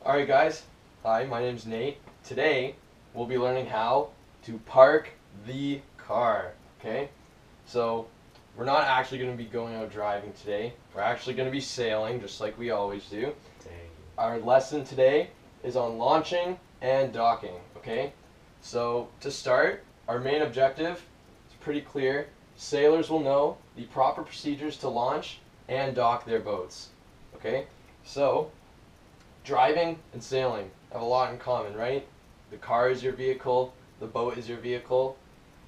Alright guys, hi, my name's Nate. Today, we'll be learning how to park the car, okay? So, we're not actually going to be going out driving today. We're actually going to be sailing, just like we always do. Dang. Our lesson today is on launching and docking, okay? So, to start, our main objective is pretty clear. Sailors will know the proper procedures to launch and dock their boats, okay? So, driving and sailing have a lot in common, right? The car is your vehicle, the boat is your vehicle,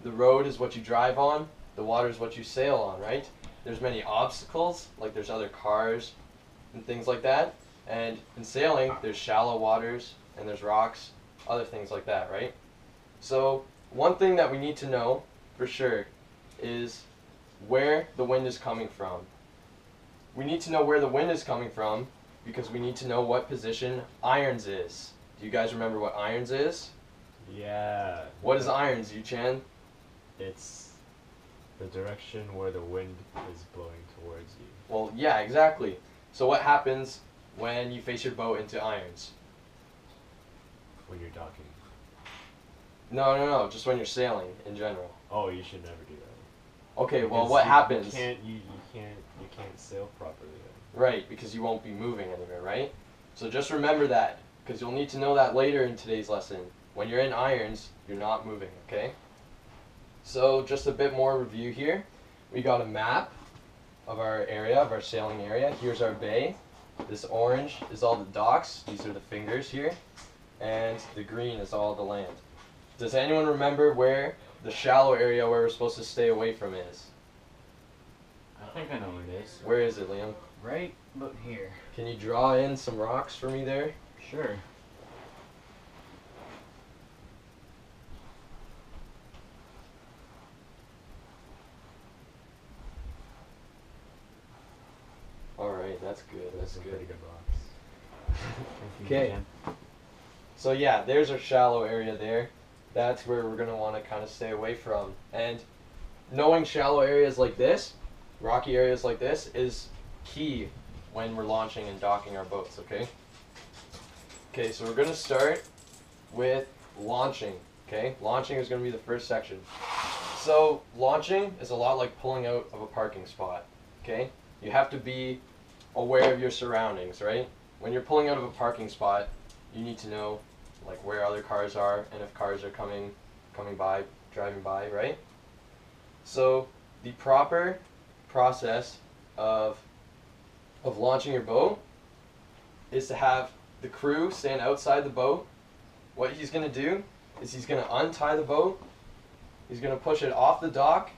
the road is what you drive on, the water is what you sail on, right? There's many obstacles, like there's other cars and things like that. And in sailing, there's shallow waters and there's rocks, other things like that, right? So one thing that we need to know for sure is where the wind is coming from. We need to know where the wind is coming from because we need to know what position irons is. Do you guys remember what irons is? Yeah. What is irons, Yu-Chan? It's the direction where the wind is blowing towards you. Well, yeah, exactly. So what happens when you face your boat into irons? When you're docking. No, just when you're sailing in general. Oh, you should never do that. Okay, well, Because what you happens? You can't sail properly then. Right, because you won't be moving anywhere, right? So just remember that, because you'll need to know that later in today's lesson. When you're in irons, you're not moving, okay? So just a bit more review here. We got a map of our area, of our sailing area. Here's our bay. This orange is all the docks. These are the fingers here. And the green is all the land. Does anyone remember where the shallow area where we're supposed to stay away from is? I think I know what it is. Where is it, Liam? Right about here. Can you draw in some rocks for me there? Sure. Alright, that's good, that's Some good. pretty good rocks. Okay. So yeah, there's our shallow area there. That's where we're going to want to kind of stay away from. And knowing shallow areas like this, rocky areas like this, is key when we're launching and docking our boats, okay? Okay, so we're going to start with launching, okay? Launching is going to be the first section. So launching is a lot like pulling out of a parking spot, okay? You have to be aware of your surroundings, right? When you're pulling out of a parking spot, you need to know like where other cars are and if cars are coming by, driving by, right? So the proper process of launching your boat is to have the crew stand outside the boat. What he's going to do is he's going to untie the boat, he's going to push it off the dock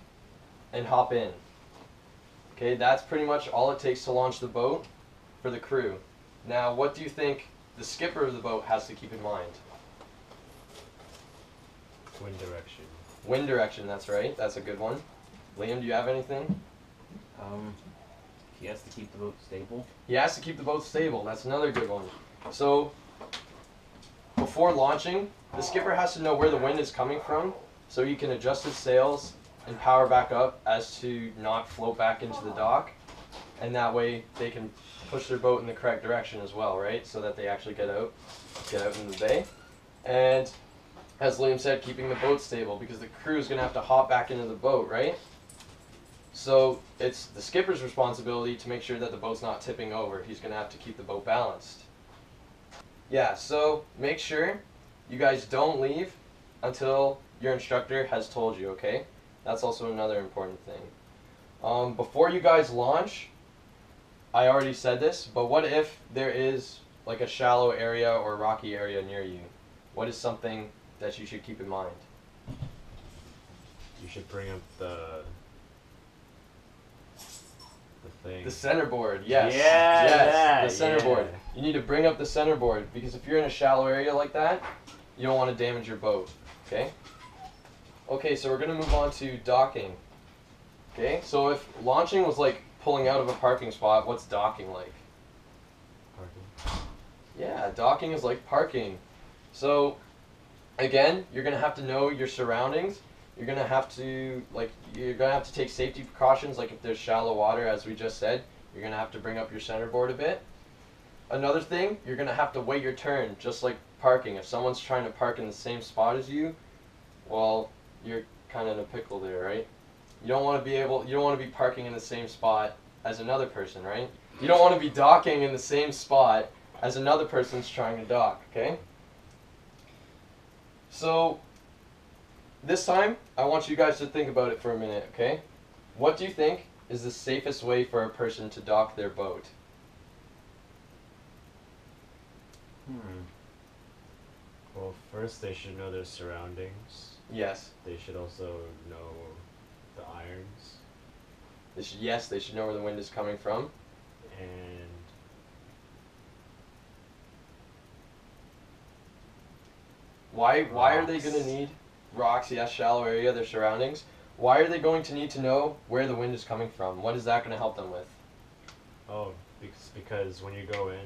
and hop in. Okay, that's pretty much all it takes to launch the boat for the crew. Now, what do you think the skipper of the boat has to keep in mind? Wind direction. Wind direction, that's right. That's a good one. Liam, do you have anything? He has to keep the boat stable. He has to keep the boat stable. That's another good one. So, before launching, the skipper has to know where the wind is coming from so he can adjust his sails and power back up as to not float back into the dock. And that way they can push their boat in the correct direction as well, right? So that they actually get out in the bay. And as Liam said, keeping the boat stable because the crew is going to have to hop back into the boat, right? So it's the skipper's responsibility to make sure that the boat's not tipping over. He's going to have to keep the boat balanced. Yeah, so make sure you guys don't leave until your instructor has told you, okay? That's also another important thing. Before you guys launch, I already said this, but what if there is like a shallow area or rocky area near you? What is something that you should keep in mind? You should bring up the thing. The centerboard, yes. Yeah, yes, that, the centerboard. yeah. You need to bring up the centerboard because if you're in a shallow area like that, you don't want to damage your boat, okay? Okay, so we're going to move on to docking. Okay, so if launching was like pulling out of a parking spot, what's docking like? Parking. Yeah, docking is like parking. So, again, you're going to have to know your surroundings. You're going to have to take safety precautions, like if there's shallow water, as we just said, you're going to have to bring up your centerboard a bit. another thing, you're gonna have to wait your turn, just like parking. If someone's trying to park in the same spot as you, well, you're kind of in a pickle there, right? You don't want to be parking in the same spot as another person, right? You don't want to be docking in the same spot as another person's trying to dock, okay? So, this time, I want you guys to think about it for a minute, okay? What do you think is the safest way for a person to dock their boat? Well, first they should know their surroundings. Yes. They should also know the irons. They should know where the wind is coming from. And Why are they Rocks. going to need rocks? Yes, shallow area, their surroundings. Why are they going to need to know where the wind is coming from? What is that going to help them with? because when you go in,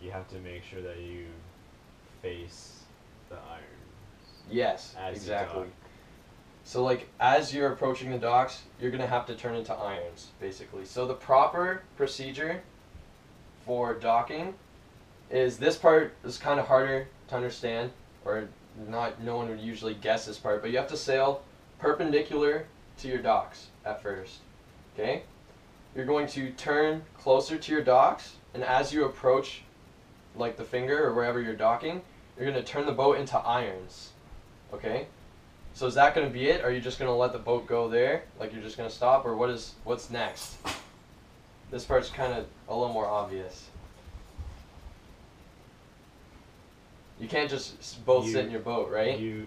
you have to make sure that you face the irons. Yes, As you exactly. dock. So like as you're approaching the docks, you're going to have to turn into irons, basically. So the proper procedure for docking is, this part is kind of harder to understand, or not, no one would usually guess this part, but you have to sail perpendicular to your docks at first. Okay? You're going to turn closer to your docks, and as you approach like the finger or wherever you're docking, you're going to turn the boat into irons. Okay? So is that going to be it? Are you just going to let the boat go there? Like you're just going to stop? Or what's next? This part's kind of a little more obvious. You can't just both sit in your boat, right? You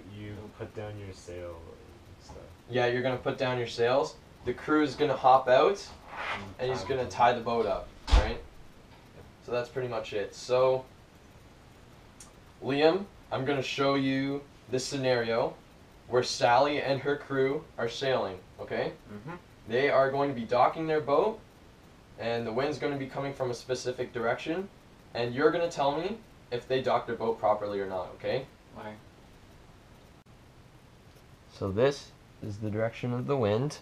put down your sail and stuff. Yeah, you're going to put down your sails. The crew is going to hop out, and he's going to tie the boat up, right? So that's pretty much it. So, Liam, I'm going to show you this scenario where Sally and her crew are sailing, okay? Mm-hmm. They are going to be docking their boat, and the wind's going to be coming from a specific direction, and you're going to tell me if they dock their boat properly or not, okay? Why? So this is the direction of the wind,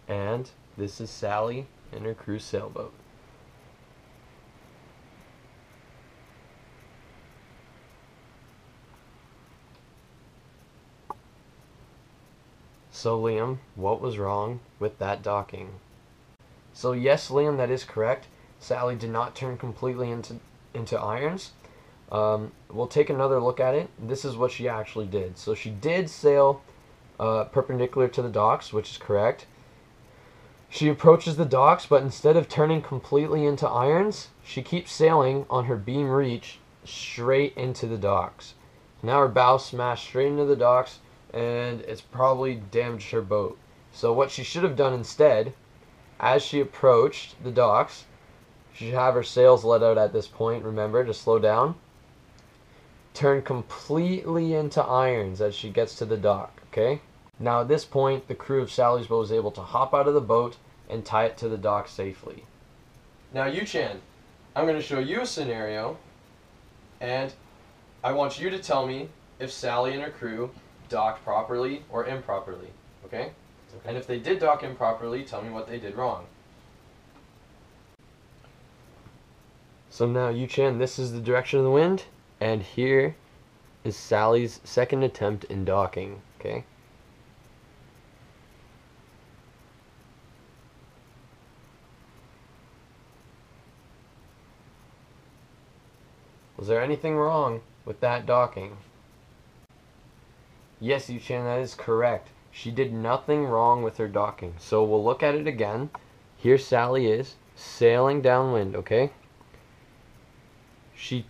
and this is Sally and her crew's sailboat. So Liam, what was wrong with that docking? So yes, Liam, that is correct. Sally did not turn completely into irons. We'll take another look at it. This is what she actually did. So she did sail perpendicular to the docks, which is correct. She approaches the docks, but instead of turning completely into irons, she keeps sailing on her beam reach straight into the docks. Now her bow smashed straight into the docks, and it's probably damaged her boat. So what she should have done instead, as she approached the docks, she should have her sails let out at this point, remember, to slow down. Turn completely into irons as she gets to the dock, okay? Now at this point, the crew of Sally's boat is able to hop out of the boat and tie it to the dock safely. Now Yu-chan, I'm going to show you a scenario, and I want you to tell me if Sally and her crew docked properly or improperly, okay? Okay. And if they did dock improperly, tell me what they did wrong. So now, Yu-chan, this is the direction of the wind, and here is Sally's second attempt in docking, okay? Was there anything wrong with that docking? Yes, Yu-chan, that is correct. She did nothing wrong with her docking. So we'll look at it again. Here Sally is sailing downwind, okay? She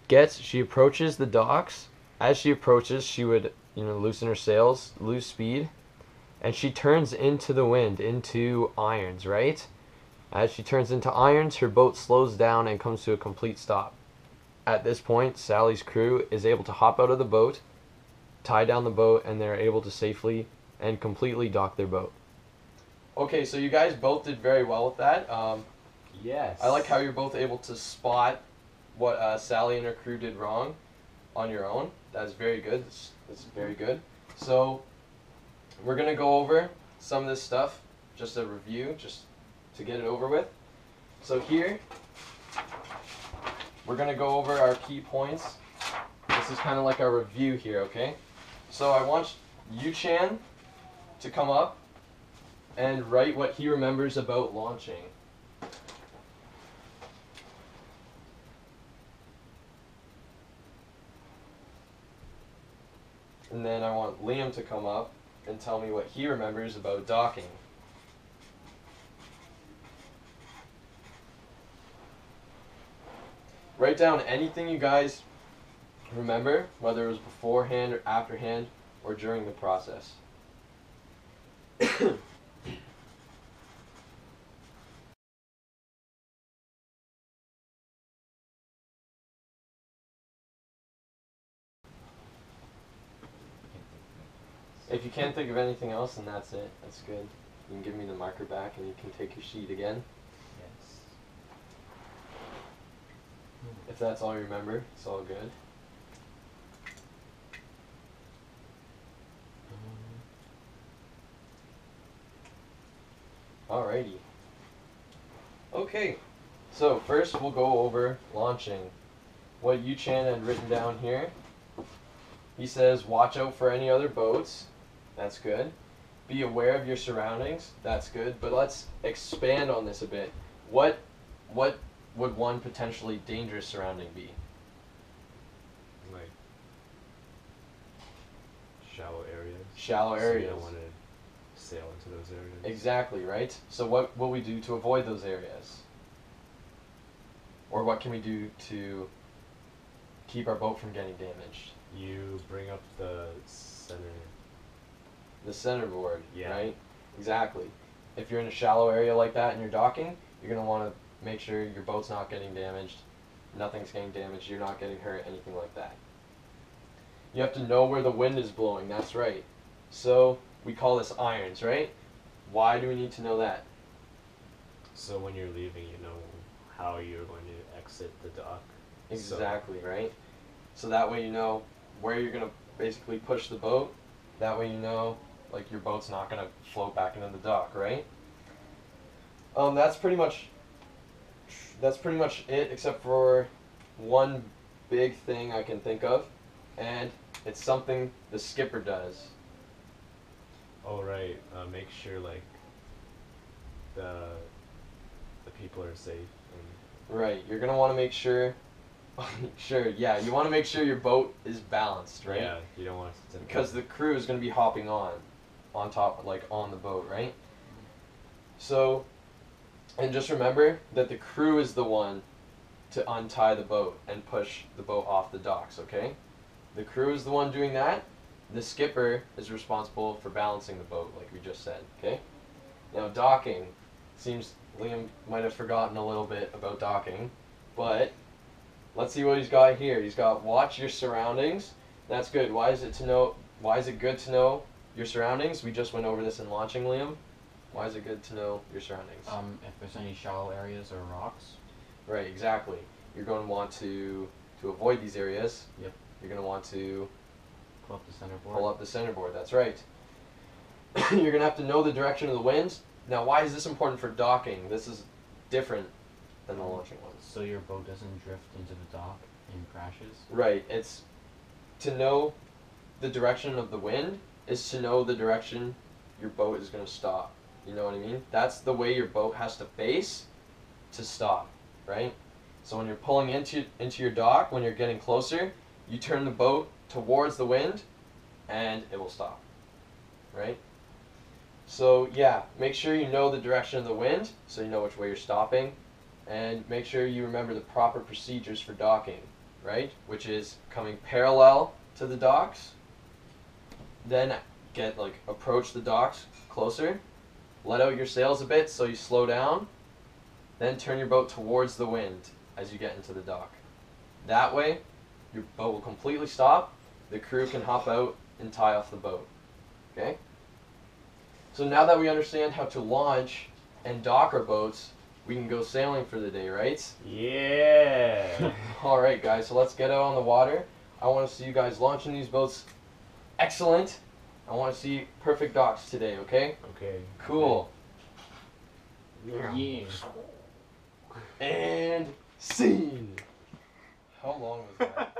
approaches the docks. As she approaches, she would, loosen her sails, lose speed, and she turns into the wind, into irons, right? As she turns into irons, her boat slows down and comes to a complete stop. At this point, Sally's crew is able to hop out of the boat, tie down the boat, and they're able to safely and completely dock their boat. Okay, so you guys both did very well with that. Yes. I like how you're both able to spot what Sally and her crew did wrong on your own. That's very good. That's very good. So we're going to go over some of this stuff, just a review, just to get it over with. So here we're gonna go over our key points. This is kind of like our review here, okay? So I want Yu-chan to come up and write what he remembers about launching. And then I want Liam to come up and tell me what he remembers about docking. Write down anything you guys remember, whether it was beforehand or afterhand or during the process. If you can't think of anything else, then that's it. That's good. You can give me the marker back and you can take your sheet again. Yes. If that's all you remember, it's all good. Alrighty. Okay, so first we'll go over launching. What Yu-chan had written down here. He says, watch out for any other boats. That's good. Be aware of your surroundings. That's good. But let's expand on this a bit. What would one potentially dangerous surrounding be? Like shallow areas. Shallow So areas. you don't want to sail into those areas. Exactly, right? So what will we do to avoid those areas? Or what can we do to keep our boat from getting damaged? You bring up the center. The centerboard, Yeah. right? Exactly. If you're in a shallow area like that and you're docking, you're going to want to make sure your boat's not getting damaged, nothing's getting damaged, you're not getting hurt, anything like that. You have to know where the wind is blowing, that's right. So we call this irons, right? Why do we need to know that? So when you're leaving, you know how you're going to exit the dock. Exactly, right? So that way you know where you're going to basically push the boat. That way you know, like, your boat's not going to float back into the dock, right? That's pretty much it, except for one big thing I can think of, and it's something the skipper does. Oh right. Make sure like the people are safe. And Right, you're going to want to make sure, yeah, you want to make sure your boat is balanced, right? Yeah, you don't want it to. Because the crew is going to be hopping on top, like on the boat, right? So, and just remember that the crew is the one to untie the boat and push the boat off the docks, okay? The crew is the one doing that. The skipper is responsible for balancing the boat, like we just said, okay? Now, docking. Seems Liam might have forgotten a little bit about docking, but let's see what he's got here. He's got watch your surroundings. That's good. Why is it good to know your surroundings? We just went over this in launching, Liam. Why is it good to know your surroundings? If there's any shallow areas or rocks. Right, exactly. You're going to want to avoid these areas. Yep. You're going to want to Pull up the centerboard. pull up the centerboard. That's right. You're going to have to know the direction of the wind. Now, why is this important for docking? This is different than the launching ones. So your boat doesn't drift into the dock and crashes. Right. It's to know the direction of the wind is to know the direction your boat is going to stop. You know what I mean? That's the way your boat has to face to stop, right? So when you're pulling into your dock, when you're getting closer, you turn the boat towards the wind and it will stop, right? So yeah, make sure you know the direction of the wind so you know which way you're stopping, and make sure you remember the proper procedures for docking, right? Which is coming parallel to the docks, then approach the docks closer, let out your sails a bit so you slow down, then turn your boat towards the wind as you get into the dock. That way, your boat will completely stop, the crew can hop out and tie off the boat, okay? So now that we understand how to launch and dock our boats, we can go sailing for the day, right? Yeah. Alright guys, so let's get out on the water. I want to see you guys launching these boats. Excellent. I want to see perfect docks today, okay? Okay. Cool. Yeah. And scene. How long was that?